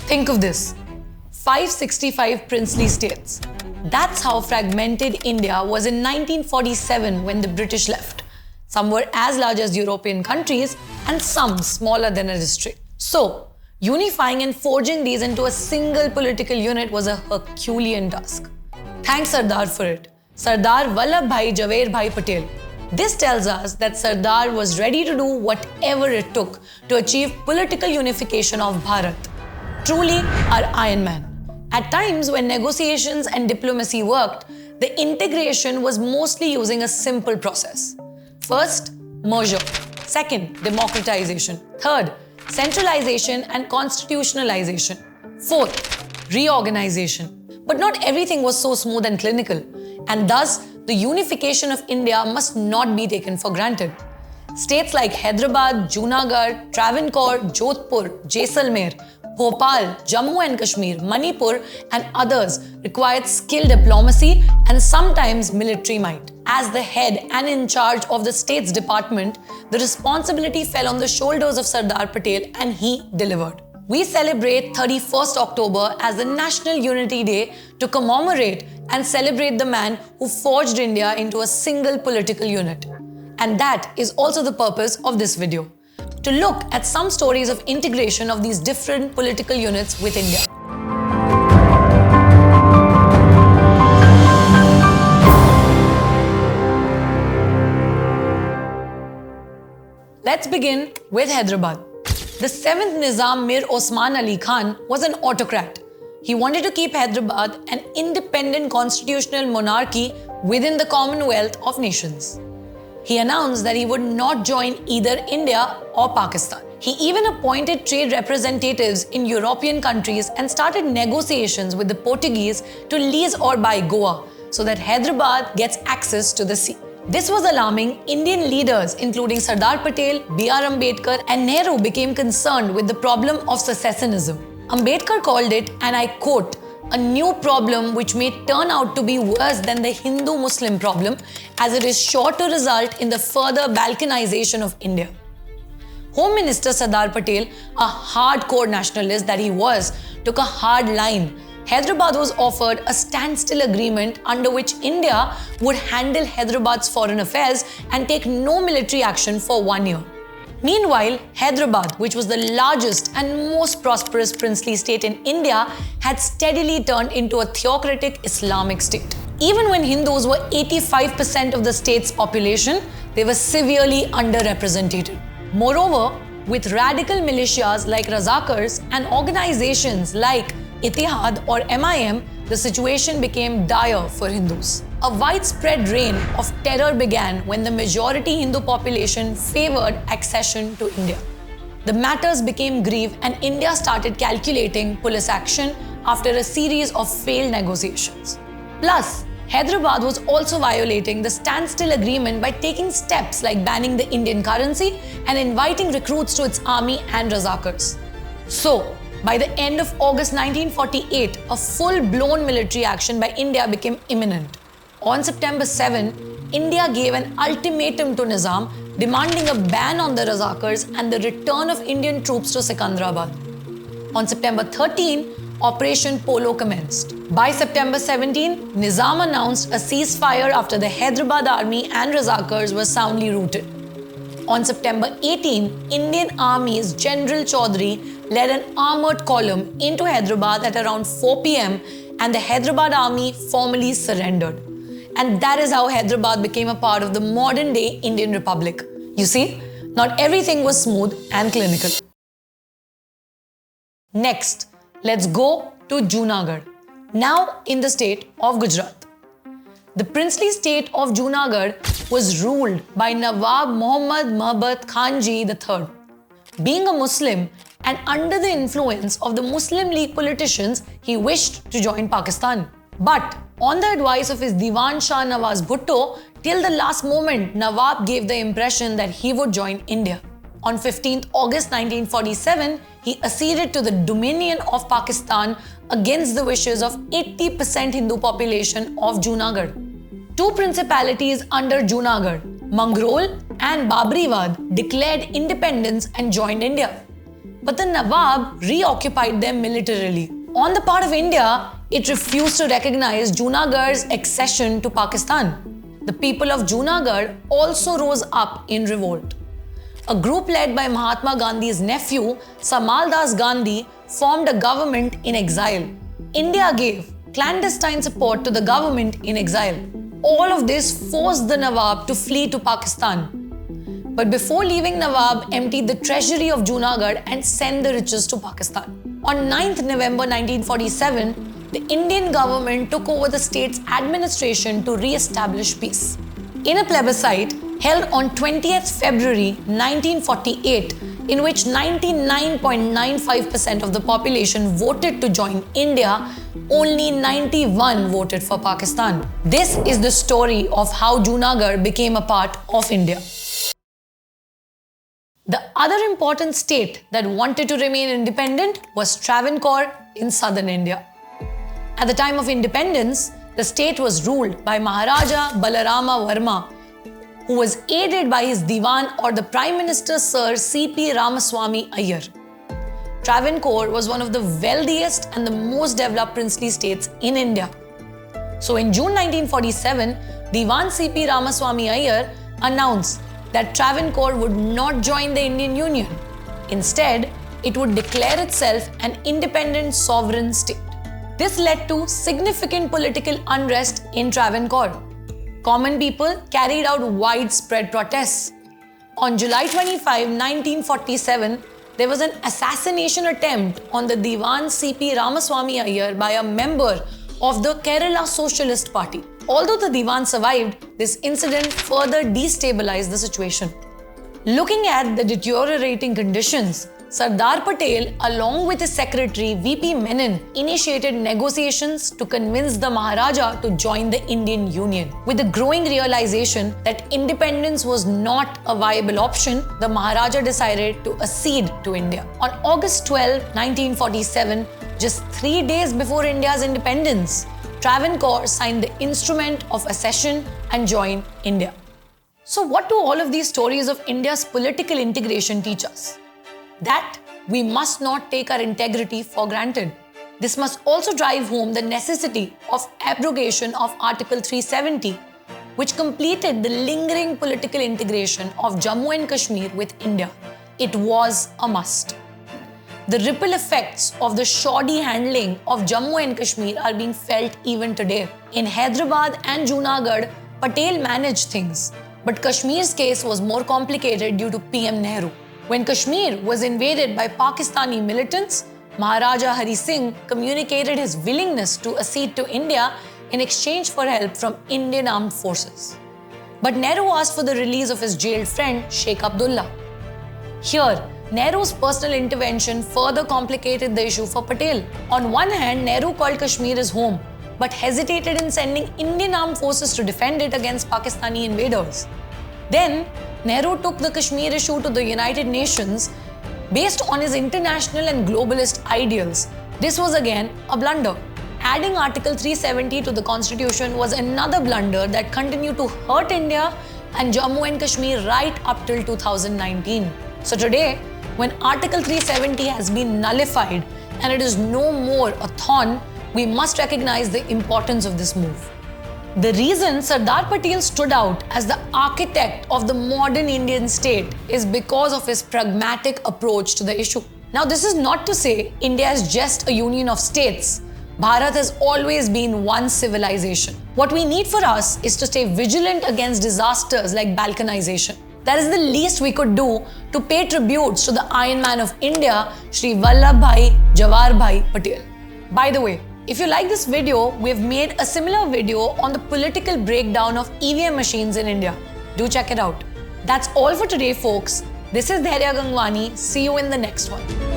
Think of this. 565 princely states. That's how fragmented India was in 1947 when the British left. Some were as large as European countries and some smaller than a district. So, unifying and forging these into a single political unit was a Herculean task. Thanks Sardar for it. Sardar Vallabhbhai Patel. This tells us that Sardar was ready to do whatever it took to achieve political unification of Bharat. Truly our Iron Man. At times when negotiations and diplomacy worked, the integration was mostly using a simple process. First, merger. Second, democratization. Third, centralization and constitutionalization. Fourth, reorganization. But not everything was so smooth and clinical, and thus the unification of India must not be taken for granted. States like Hyderabad, Junagadh, Travancore, Jodhpur, Jaisalmer, Bhopal, Jammu and Kashmir, Manipur and others required skilled diplomacy and sometimes military might. As the head and in charge of the State's Department, the responsibility fell on the shoulders of Sardar Patel and he delivered. We celebrate 31st October as the National Unity Day to commemorate and celebrate the man who forged India into a single political unit. And that is also the purpose of this video, to look at some stories of integration of these different political units with India. Let's begin with Hyderabad. The 7th Nizam Mir Osman Ali Khan was an autocrat. He wanted to keep Hyderabad an independent constitutional monarchy within the Commonwealth of Nations. He announced that he would not join either India or Pakistan. He even appointed trade representatives in European countries and started negotiations with the Portuguese to lease or buy Goa so that Hyderabad gets access to the sea. This was alarming. Indian leaders including Sardar Patel, B.R. Ambedkar and Nehru became concerned with the problem of secessionism. Ambedkar called it, and I quote, a new problem which may turn out to be worse than the Hindu-Muslim problem, as it is sure to result in the further balkanization of India. Home Minister Sardar Patel, a hardcore nationalist that he was, took a hard line. Hyderabad was offered a standstill agreement under which India would handle Hyderabad's foreign affairs and take no military action for 1 year. Meanwhile, Hyderabad, which was the largest and most prosperous princely state in India, had steadily turned into a theocratic Islamic state. Even when Hindus were 85% of the state's population, they were severely underrepresented. Moreover, with radical militias like Razakars and organizations like Ittihad or MIM, the situation became dire for Hindus. A widespread reign of terror began when the majority Hindu population favored accession to India. The matters became grave and India started calculating police action after a series of failed negotiations. Plus, Hyderabad was also violating the standstill agreement by taking steps like banning the Indian currency and inviting recruits to its army and Razakars. So, by the end of August 1948, a full-blown military action by India became imminent. On September 7, India gave an ultimatum to Nizam demanding a ban on the Razakars and the return of Indian troops to Secunderabad. On September 13, Operation Polo commenced. By September 17, Nizam announced a ceasefire after the Hyderabad army and Razakars were soundly rooted. On September 18, Indian Army's General Chaudhary led an armoured column into Hyderabad at around 4 p.m. and the Hyderabad army formally surrendered. And that is how Hyderabad became a part of the modern-day Indian Republic. You see, not everything was smooth and clinical. Next, let's go to Junagadh, now in the state of Gujarat. The princely state of Junagadh was ruled by Nawab Muhammad Mahbat Khanji III. Being a Muslim and under the influence of the Muslim League politicians, he wished to join Pakistan. But on the advice of his Diwan Shah Nawaz Bhutto, till the last moment, Nawab gave the impression that he would join India. On 15th August 1947, he acceded to the dominion of Pakistan against the wishes of 80% Hindu population of Junagadh. Two principalities under Junagadh, Mangrol and Babriwad, declared independence and joined India. but the Nawab reoccupied them militarily. On the part of India, it refused to recognize Junagadh's accession to Pakistan. The people of Junagadh also rose up in revolt. A group led by Mahatma Gandhi's nephew, Samal Das Gandhi, formed a government in exile. India gave clandestine support to the government in exile. All of this forced the Nawab to flee to Pakistan. But before leaving, Nawab emptied the treasury of Junagadh and sent the riches to Pakistan. On 9th November 1947, the Indian government took over the state's administration to re-establish peace. In a plebiscite held on 20th February 1948, in which 99.95% of the population voted to join India, only 91 voted for Pakistan. This is the story of how Junagadh became a part of India. The other important state that wanted to remain independent was Travancore in southern India. At the time of independence, the state was ruled by Maharaja Balarama Verma, who was aided by his Diwan or the Prime Minister Sir C.P. Ramaswamy Iyer. Travancore was one of the wealthiest and the most developed princely states in India. So in June 1947, Diwan C.P. Ramaswamy Iyer announced that Travancore would not join the Indian Union. Instead, it would declare itself an independent sovereign state. This led to significant political unrest in Travancore. Common people carried out widespread protests. On July 25, 1947, there was an assassination attempt on the Diwan C.P. Ramaswamy Iyer by a member of the Kerala Socialist Party. Although the Diwan survived, this incident further destabilized the situation. Looking at the deteriorating conditions, Sardar Patel, along with his secretary V.P. Menon, initiated negotiations to convince the Maharaja to join the Indian Union. With the growing realization that independence was not a viable option, the Maharaja decided to accede to India. On August 12, 1947, just 3 days before India's independence, Travancore signed the instrument of accession and joined India. So what do all of these stories of India's political integration teach us? That we must not take our integrity for granted. This must also drive home the necessity of abrogation of Article 370, which completed the lingering political integration of Jammu and Kashmir with India. It was a must. The ripple effects of the shoddy handling of Jammu and Kashmir are being felt even today. In Hyderabad and Junagadh, Patel managed things, but Kashmir's case was more complicated due to PM Nehru. When Kashmir was invaded by Pakistani militants, Maharaja Hari Singh communicated his willingness to accede to India in exchange for help from Indian armed forces. But Nehru asked for the release of his jailed friend Sheikh Abdullah. Here, Nehru's personal intervention further complicated the issue for Patel. On one hand, Nehru called Kashmir his home, but hesitated in sending Indian armed forces to defend it against Pakistani invaders. Then, Nehru took the Kashmir issue to the United Nations based on his international and globalist ideals. This was again a blunder. Adding Article 370 to the Constitution was another blunder that continued to hurt India and Jammu and Kashmir right up till 2019. So today, when Article 370 has been nullified and it is no more a thorn, we must recognize the importance of this move. The reason Sardar Patel stood out as the architect of the modern Indian state is because of his pragmatic approach to the issue. Now, this is not to say India is just a union of states. Bharat has always been one civilization. What we need for us is to stay vigilant against disasters like balkanization. That is the least we could do to pay tributes to the Iron Man of India, Shri Vallabhbhai Patel. By the way, if you like this video, we have made a similar video on the political breakdown of EVM machines in India. Do check it out. That's all for today, folks. This is Dhairya Gangwani. See you in the next one.